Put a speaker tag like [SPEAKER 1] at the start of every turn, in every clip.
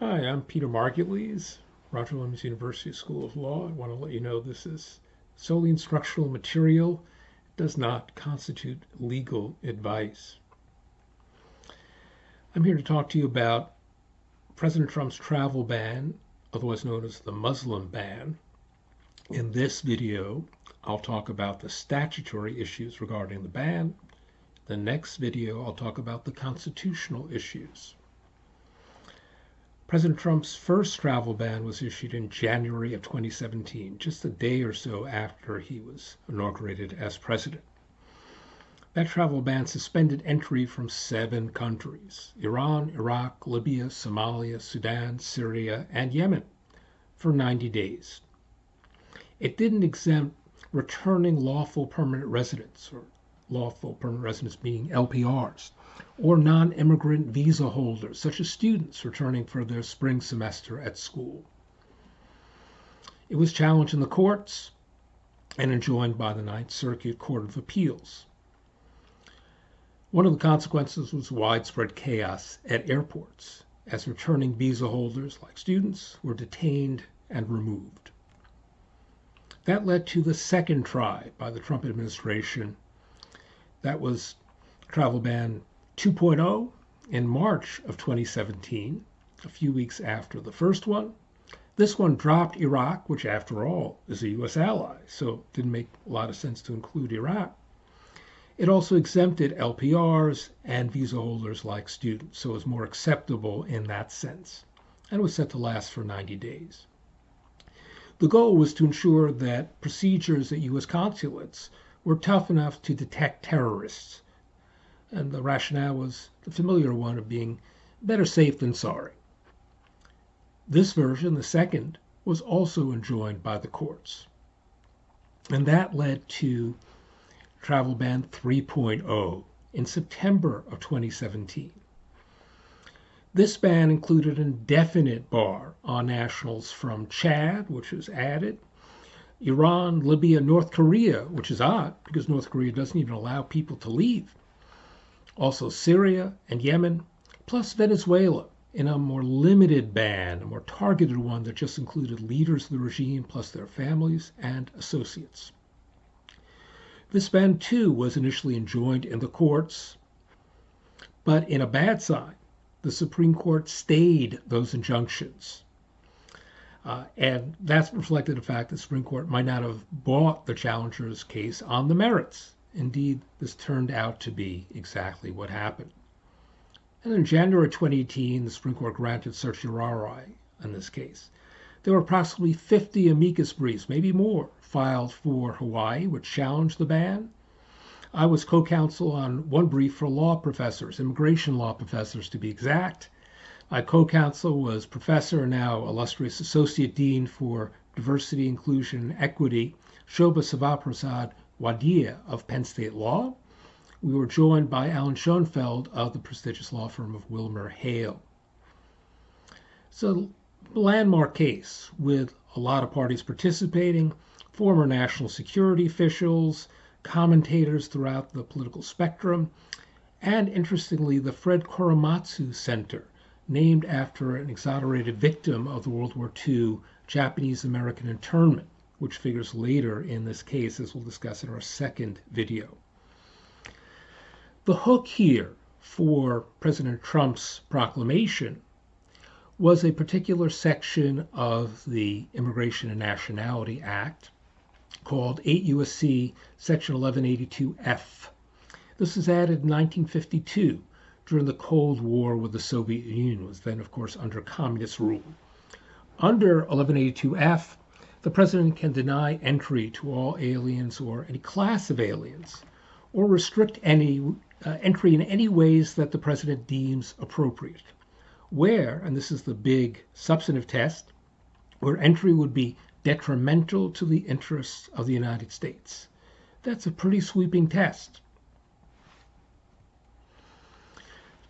[SPEAKER 1] Hi, I'm Peter Margulies, Roger Williams University School of Law. I want to let you know this is solely instructional material. It does not constitute legal advice. I'm here to talk to you about President Trump's travel ban, otherwise known as the Muslim ban. In this video, I'll talk about the statutory issues regarding the ban. The next video, I'll talk about the constitutional issues. President Trump's first travel ban was issued in January of 2017, just a day or so after he was inaugurated as president. That travel ban suspended entry from 7 countries: Iran, Iraq, Libya, Somalia, Sudan, Syria, and Yemen for 90 days. It didn't exempt returning lawful permanent residents, or lawful permanent residents being LPRs, or non-immigrant visa holders, such as students returning for their spring semester at school. It was challenged in the courts and enjoined by the Ninth Circuit Court of Appeals. One of the consequences was widespread chaos at airports, as returning visa holders, like students, were detained and removed. That led to the second try by the Trump administration. That was travel ban 2.0 in March of 2017, a few weeks after the first one. This one dropped Iraq, which after all is a U.S. ally, so it didn't make a lot of sense to include Iraq. It also exempted LPRs and visa holders like students, so it was more acceptable in that sense, and was set to last for 90 days. The goal was to ensure that procedures at U.S. consulates were tough enough to detect terrorists, and the rationale was the familiar one of being better safe than sorry. This version, the second, was also enjoined by the courts, and that led to travel ban 3.0 in September of 2017. This ban included an indefinite bar on nationals from Chad, which was added, Iran, Libya, North Korea, which is odd because North Korea doesn't even allow people to leave, also Syria and Yemen, plus Venezuela in a more limited ban, a more targeted one that just included leaders of the regime plus their families and associates. This ban, too, was initially enjoined in the courts, but in a bad sign, the Supreme Court stayed those injunctions. And that's reflected the fact that the Supreme Court might not have bought the challenger's case on the merits. Indeed, this turned out to be exactly what happened. And in January 2018, the Supreme Court granted certiorari in this case. There were approximately 50 amicus briefs, maybe more, filed for Hawaii, which challenged the ban. I was co-counsel on one brief for law professors, immigration law professors to be exact. My co-counsel was Professor, now illustrious Associate Dean for Diversity, Inclusion, and Equity, Shobha Sivaprasad Wadia of Penn State Law. We were joined by Alan Schoenfeld of the prestigious law firm of Wilmer Hale. So, landmark case with a lot of parties participating, former national security officials, commentators throughout the political spectrum, and interestingly, the Fred Korematsu Center, named after an exonerated victim of the World War II Japanese-American internment, which figures later in this case, as we'll discuss in our second video. The hook here for President Trump's proclamation was a particular section of the Immigration and Nationality Act called 8 U.S.C. Section 1182F. This was added in 1952 during the Cold War with the Soviet Union, was then, of course, under communist rule. Under 1182F, the president can deny entry to all aliens or any class of aliens, or restrict any entry in any ways that the president deems appropriate, where, and this is the big substantive test, where entry would be detrimental to the interests of the United States. That's a pretty sweeping test.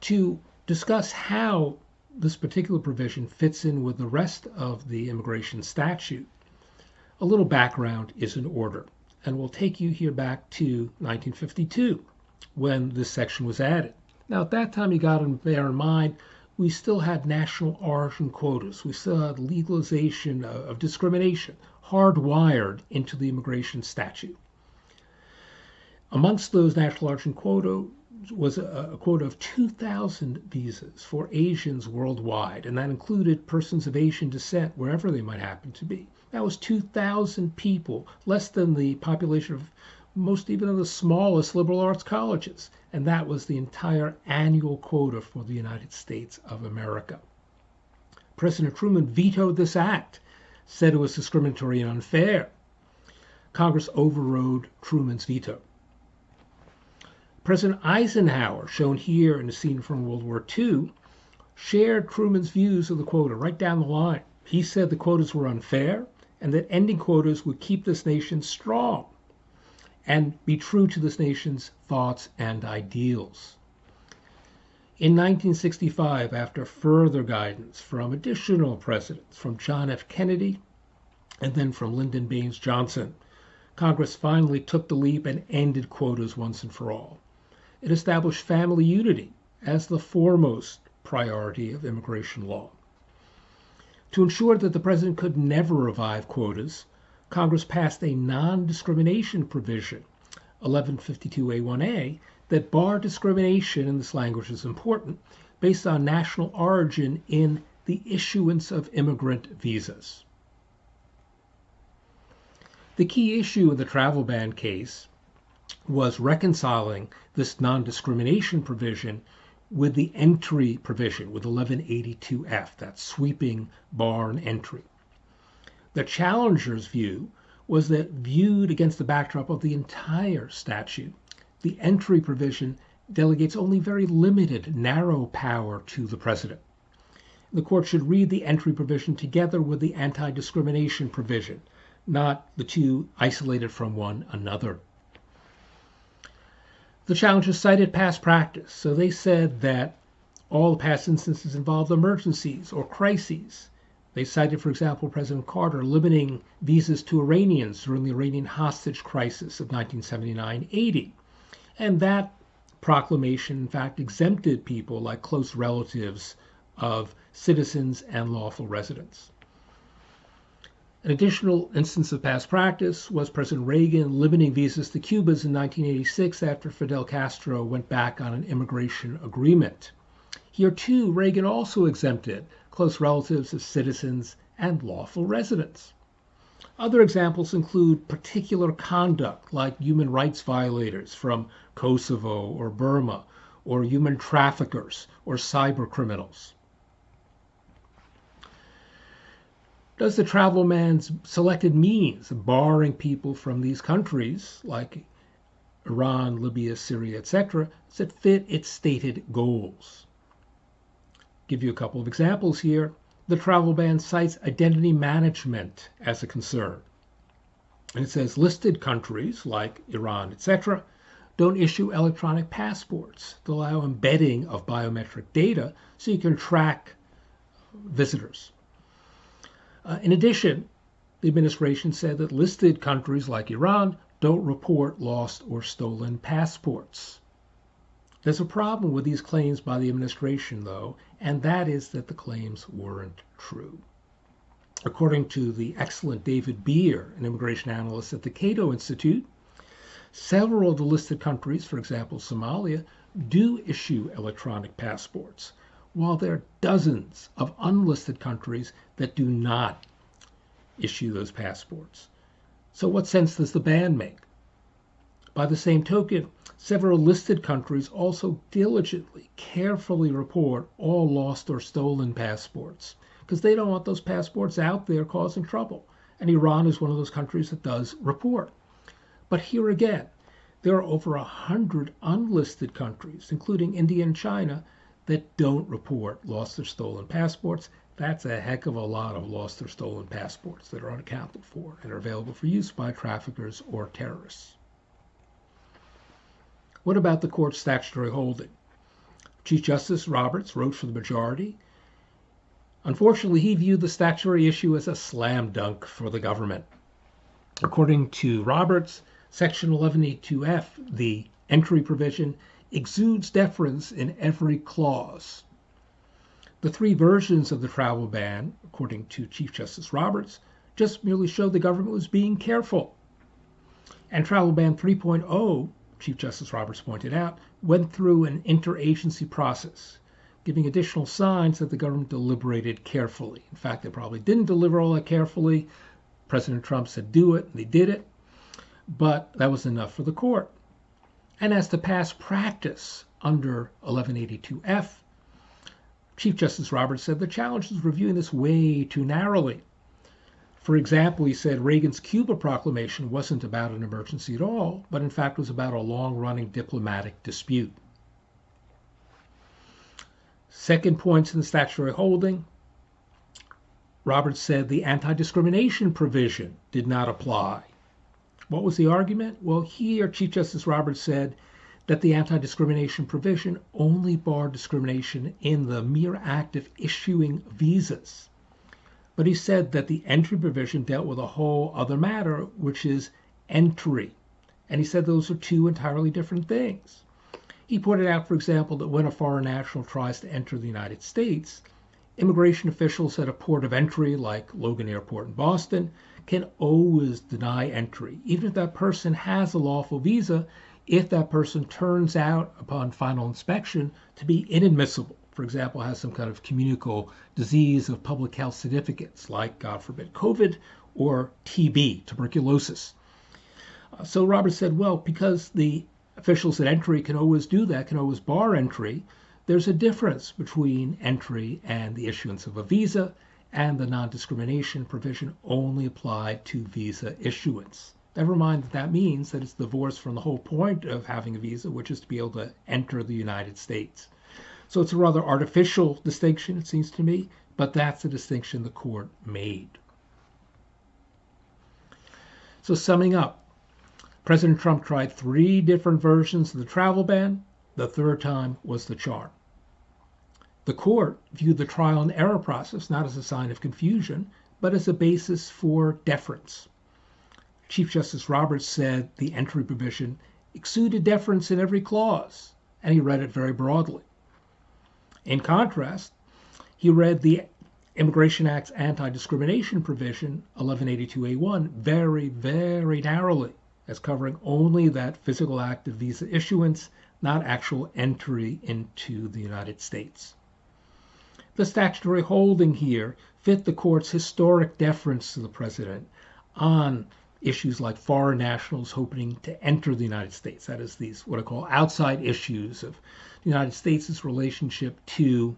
[SPEAKER 1] To discuss how this particular provision fits in with the rest of the immigration statute, a little background is in order, and we'll take you here back to 1952 when this section was added. Now, at that time, you got to bear in mind we still had national origin quotas. We still had legalization of discrimination hardwired into the immigration statute. Amongst those national origin quota was a quota of 2,000 visas for Asians worldwide, and that included persons of Asian descent wherever they might happen to be. That was 2,000 people, less than the population of most even of the smallest liberal arts colleges, and that was the entire annual quota for the United States of America. President Truman vetoed this act, said it was discriminatory and unfair. Congress overrode Truman's veto. President Eisenhower, shown here in a scene from World War II, shared Truman's views of the quota right down the line. He said the quotas were unfair and that ending quotas would keep this nation strong and be true to this nation's thoughts and ideals. In 1965, after further guidance from additional presidents, from John F. Kennedy and then from Lyndon Baines Johnson, Congress finally took the leap and ended quotas once and for all. It established family unity as the foremost priority of immigration law. To ensure that the president could never revive quotas, Congress passed a non-discrimination provision, 1152A1A, that barred discrimination, and this language is important, based on national origin in the issuance of immigrant visas. The key issue in the travel ban case was reconciling this non-discrimination provision with the entry provision, with 1182F, that sweeping bar on entry. The challenger's view was that, viewed against the backdrop of the entire statute, the entry provision delegates only very limited, narrow power to the president. The court should read the entry provision together with the anti-discrimination provision, not the two isolated from one another. The challengers cited past practice, so they said that all past instances involved emergencies or crises. They cited, for example, President Carter limiting visas to Iranians during the Iranian hostage crisis of 1979-80. And that proclamation, in fact, exempted people like close relatives of citizens and lawful residents. An additional instance of past practice was President Reagan limiting visas to Cubans in 1986 after Fidel Castro went back on an immigration agreement. Here, too, Reagan also exempted close relatives of citizens and lawful residents. Other examples include particular conduct, like human rights violators from Kosovo or Burma, or human traffickers or cyber criminals. Does the travel ban's selected means of barring people from these countries, like Iran, Libya, Syria, etc., does it fit its stated goals? Give you a couple of examples here. The travel ban cites identity management as a concern. And it says listed countries like Iran, etc., don't issue electronic passports that allow embedding of biometric data so you can track visitors. In addition, the administration said that listed countries like Iran don't report lost or stolen passports. There's a problem with these claims by the administration, though, and that is that the claims weren't true. According to the excellent David Beer, an immigration analyst at the Cato Institute, several of the listed countries, for example, Somalia, do issue electronic passports, while there are dozens of unlisted countries that do not issue those passports. So what sense does the ban make? By the same token, several listed countries also diligently, carefully report all lost or stolen passports because they don't want those passports out there causing trouble. And Iran is one of those countries that does report. But here again, there are over 100 unlisted countries, including India and China, that don't report lost or stolen passports. That's a heck of a lot of lost or stolen passports that are unaccounted for and are available for use by traffickers or terrorists. What about the court's statutory holding? Chief Justice Roberts wrote for the majority. Unfortunately, he viewed the statutory issue as a slam dunk for the government. According to Roberts, Section 1182F, the entry provision, exudes deference in every clause. The three versions of the travel ban, according to Chief Justice Roberts, just merely showed the government was being careful. And Travel Ban 3.0, Chief Justice Roberts pointed out, went through an interagency process, giving additional signs that the government deliberated carefully. In fact, they probably didn't deliver all that carefully. President Trump said do it, and they did it. But that was enough for the court. And as to past practice under 1182F, Chief Justice Roberts said the challenge is reviewing this way too narrowly. For example, he said Reagan's Cuba proclamation wasn't about an emergency at all, but in fact was about a long-running diplomatic dispute. Second point in the statutory holding, Roberts said the anti-discrimination provision did not apply. What was the argument? Well, here Chief Justice Roberts said that the anti-discrimination provision only barred discrimination in the mere act of issuing visas. But he said that the entry provision dealt with a whole other matter, which is entry. And he said those are two entirely different things. He pointed out, for example, that when a foreign national tries to enter the United States, immigration officials at a port of entry like Logan Airport in Boston can always deny entry, even if that person has a lawful visa, if that person turns out upon final inspection to be inadmissible. For example, has some kind of communicable disease of public health significance, like, God forbid, COVID or TB, tuberculosis. So Roberts said, well, because the officials at entry can always do that, can always bar entry, there's a difference between entry and the issuance of a visa, and the non-discrimination provision only applied to visa issuance. Never mind that means that it's divorced from the whole point of having a visa, which is to be able to enter the United States. So it's a rather artificial distinction, it seems to me, but that's the distinction the court made. So summing up, President Trump tried 3 different versions of the travel ban. The third time was the charm. The court viewed the trial and error process not as a sign of confusion, but as a basis for deference. Chief Justice Roberts said the entry provision exuded deference in every clause, and he read it very broadly. In contrast, he read the Immigration Act's anti-discrimination provision, 1182A1, very, very narrowly, as covering only that physical act of visa issuance, not actual entry into the United States. The statutory holding here fit the court's historic deference to the president on issues like foreign nationals hoping to enter the United States. That is, these what I call outside issues of the United States' relationship to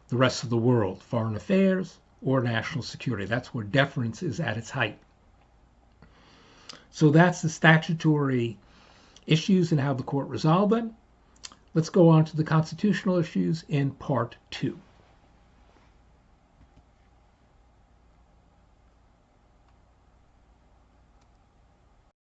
[SPEAKER 1] the rest of the world, foreign affairs or national security. That's where deference is at its height. So that's the statutory issues and how the court resolved them. Let's go on to the constitutional issues in part 2.